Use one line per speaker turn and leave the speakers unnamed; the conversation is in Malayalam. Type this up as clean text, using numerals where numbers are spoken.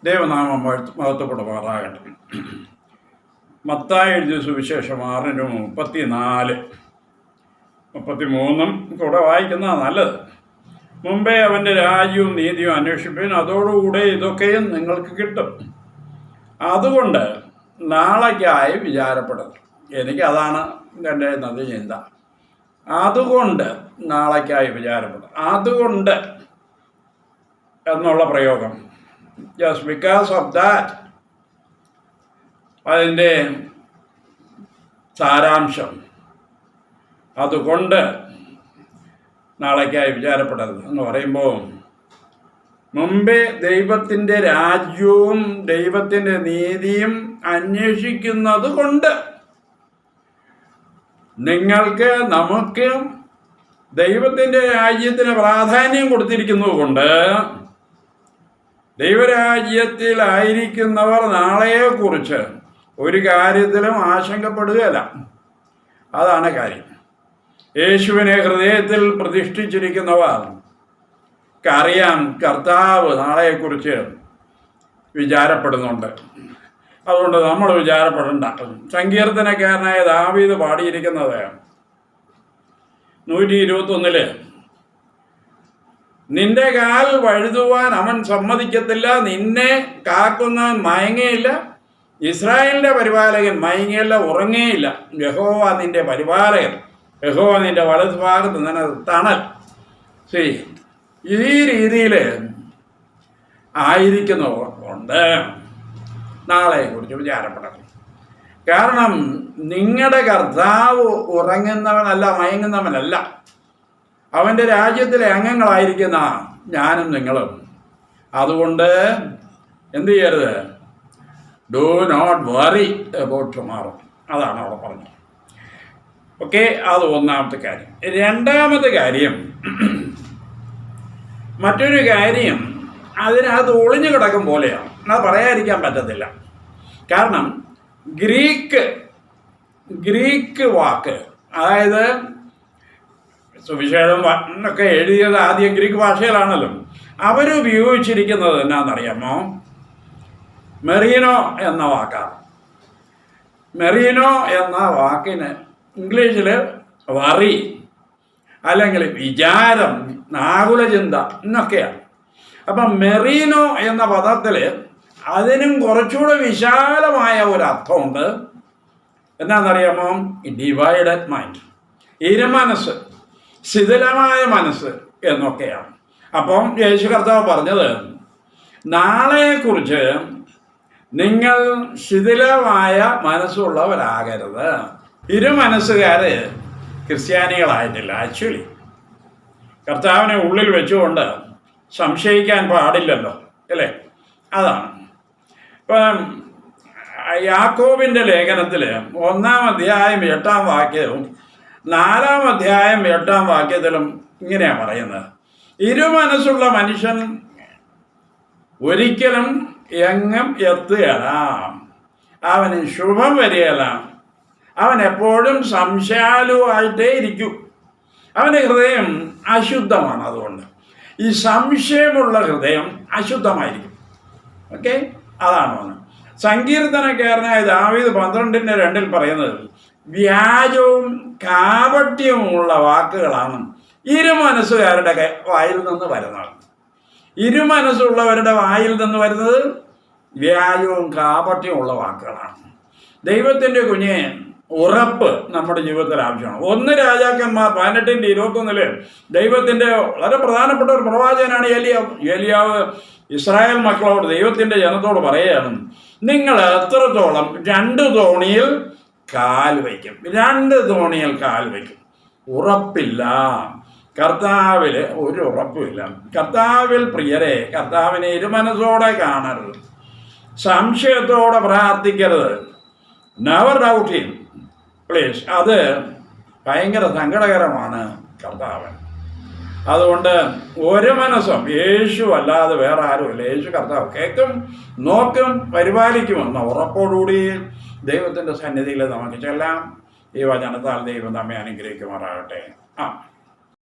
ദൈവനാമം മഹത്വപ്പെടുമാറാകട്ടെ. മത്തായി എഴുതിയ സുവിശേഷം 6:34, 33 കൂടെ വായിക്കുന്നതാണ് നല്ലത്. മുമ്പേ അവൻ്റെ രാജ്യവും നീതിയും അന്വേഷിപ്പിൻ, അതോടുകൂടെ ഇതൊക്കെയും നിങ്ങൾക്ക് കിട്ടും. അതുകൊണ്ട് നാളേക്കായി വിചാരപ്പെടുന്നു. എനിക്കതാണ് എൻ്റെ നദി ചിന്ത. അതുകൊണ്ട് നാളേക്കായി വിചാരപ്പെടും. അതുകൊണ്ട് എന്നുള്ള പ്രയോഗം, ജസ്റ്റ് ബിക്കോസ് ഓഫ് ദാറ്റ്, അതിൻ്റെ സാരാംശം അതുകൊണ്ട് നാളേക്കായി വിചാരപ്പെടരുത് എന്ന് പറയുമ്പോൾ, മുമ്പേ ദൈവത്തിൻ്റെ രാജ്യവും ദൈവത്തിൻ്റെ നീതിയും അന്വേഷിക്കുന്നത് കൊണ്ട്, നിങ്ങൾക്ക് നമുക്ക് ദൈവത്തിൻ്റെ രാജ്യത്തിന് പ്രാധാന്യം കൊടുത്തിരിക്കുന്നത് കൊണ്ട്, ദൈവരാജ്യത്തിലായിരിക്കുന്നവർ നാളെയെക്കുറിച്ച് ഒരു കാര്യത്തിലും ആശങ്കപ്പെടുകയല്ല. അതാണ് കാര്യം. യേശുവിനെ ഹൃദയത്തിൽ പ്രതിഷ്ഠിച്ചിരിക്കുന്നവർക്കറിയാം കർത്താവ് നാളെയെക്കുറിച്ച് വിചാരപ്പെടുന്നുണ്ട്. അതുകൊണ്ട് നമ്മൾ വിചാരപ്പെടണ്ട. സങ്കീർത്തനക്കാരനായ ദാവീദ് പാടിയിരിക്കുന്നത് 121, നിന്റെ കാൽ വഴുതുവാൻ അവൻ സമ്മതിക്കത്തില്ല, നിന്നെ കാക്കുന്നവൻ മയങ്ങയില്ല, ഇസ്രായേലിൻ്റെ പരിപാലകൻ മയങ്ങിയല്ല, ഉറങ്ങേയില്ല. യഹോവ നിന്റെ പരിപാലകൻ, യഹോവ നിന്റെ വലതുഭാഗത്ത് നിന്നെ തണൽ. ശരി, ഈ രീതിയിൽ ആയിരിക്കുന്നതുകൊണ്ട് നാളെക്കുറിച്ച് വിചാരപ്പെടണം. കാരണം നിങ്ങളുടെ കർത്താവ് ഉറങ്ങുന്നവനല്ല, മയങ്ങുന്നവനല്ല. അവൻ്റെ രാജ്യത്തിലെ അംഗങ്ങളായിരിക്കുന്ന ഞാനും നിങ്ങളും. അതുകൊണ്ട് എന്ത് ചെയ്യരുത്? Do not worry about tomorrow. അതാണ് അവിടെ പറഞ്ഞത്. ഓക്കെ, അത് ഒന്നാമത്തെ കാര്യം. രണ്ടാമത്തെ കാര്യം, മറ്റൊരു കാര്യം അതിനകത്ത് ഒളിഞ്ഞു കിടക്കും പോലെയാണ്. അത് പറയാതിരിക്കാൻ പറ്റത്തില്ല. കാരണം ഗ്രീക്ക് വാക്ക്, അതായത് സുവിശേഷം ഒക്കെ എഴുതിയത് ആദ്യം ഗ്രീക്ക് ഭാഷയിലാണല്ലോ. അവരുപയോഗിച്ചിരിക്കുന്നത് എന്നാണെന്നറിയാമോ? മെറീനോ എന്ന വാക്കാണ്. മെറീനോ എന്ന വാക്കിന് ഇംഗ്ലീഷിൽ വറി, അല്ലെങ്കിൽ വിചാരം, ആകുല ചിന്ത എന്നൊക്കെയാണ്. അപ്പം മെറീനോ എന്ന പദത്തിൽ അതിനും കുറച്ചുകൂടെ വിശാലമായ ഒരർത്ഥമുണ്ട്. എന്നാണെന്നറിയാമോ? ഡിവൈഡഡ് മൈൻഡ്, ഇരുമനസ്സ്, ശിഥിലമായ മനസ്സ് എന്നൊക്കെയാണ്. അപ്പം യേശു കർത്താവ് പറഞ്ഞത്, നാളെക്കുറിച്ച് നിങ്ങൾ ശിഥിലമായ മനസ്സുള്ളവരാകരുത്. ഇരുമനസ്സുകാർ ക്രിസ്ത്യാനികളായിട്ടില്ല. ആക്ച്വലി കർത്താവിനെ ഉള്ളിൽ വെച്ചുകൊണ്ട് സംശയിക്കാൻ പാടില്ലല്ലോ, അല്ലേ? അതാണ്. ഇപ്പം യാക്കോബിൻ്റെ ലേഖനത്തിൽ 1-ാം അധ്യായം 8-ാം വാക്യവും 4-ാം അധ്യായം 8-ാം വാക്യത്തിലും ഇങ്ങനെയാണ് പറയുന്നത്, ഇരുമനസ്സുള്ള മനുഷ്യൻ ഒരിക്കലും എങ്ങും എത്തുകയല്ല, അവന് ശുഭം വരികയല്ല, അവൻ എപ്പോഴും സംശയാലുവായിട്ടേ ഇരിക്കും, അവൻ്റെ ഹൃദയം അശുദ്ധമാണ്. അതുകൊണ്ട് ഈ സംശയമുള്ള ഹൃദയം അശുദ്ധമായിരിക്കും. ഓക്കെ, അതാണ് ഒന്ന്. സങ്കീർത്തനക്കാരനായ ദാവീദ് 12:2 പറയുന്നത്, വ്യാജവും കാപട്യവുമുള്ള വാക്കുകളാണ് ഇരുമനസ്സുകാരുടെ വായിൽ നിന്ന് വരുന്നത്. ഇരുമനസ്സുള്ളവരുടെ വായിൽ നിന്ന് വരുന്നത് വ്യാജവും കാപട്യവുമുള്ള വാക്കുകളാണ്. ദൈവത്തിൻ്റെ കുഞ്ഞെ, ഉറപ്പ് നമ്മുടെ ജീവിതത്തിൽ ആവശ്യമാണ്. 1 രാജാക്കന്മാർ 18:21 ദൈവത്തിൻ്റെ വളരെ പ്രധാനപ്പെട്ട ഒരു പ്രവാചകനാണ് ഏലിയാവ് ഇസ്രായേൽ മക്കളോട്, ദൈവത്തിൻ്റെ ജനത്തോട് പറയുകയാണ്, നിങ്ങൾ എത്രത്തോളം 2 തോണിയിൽ കാൽ വയ്ക്കും, 2 തോണിയിൽ കാൽ വയ്ക്കും. ഉറപ്പില്ല, കർത്താവിൽ ഒരു ഉറപ്പുമില്ല. കർത്താവിൽ പ്രിയരെ, കർത്താവിനെ ഇരുമനസ്സോടെ കാണരുത്, സംശയത്തോടെ പ്രാർത്ഥിക്കരുത്. Never doubt him please. അത് ഭയങ്കര സങ്കടകരമാണ് കർത്താവ്. അതുകൊണ്ട് ഒരു മനസ്സും യേശു അല്ലാതെ വേറെ ആരുമില്ല. യേശു കർത്താവ് കേൾക്കും, നോക്കും, പരിപാലിക്കുമെന്ന ഉറപ്പോടുകൂടി ദൈവത്തിൻ്റെ സന്നിധിയിൽ നമുക്ക് ചെല്ലാം. ഈ വചനത്താൽ ദൈവം നമ്മെ അനുഗ്രഹിക്കുമാറാകട്ടെ.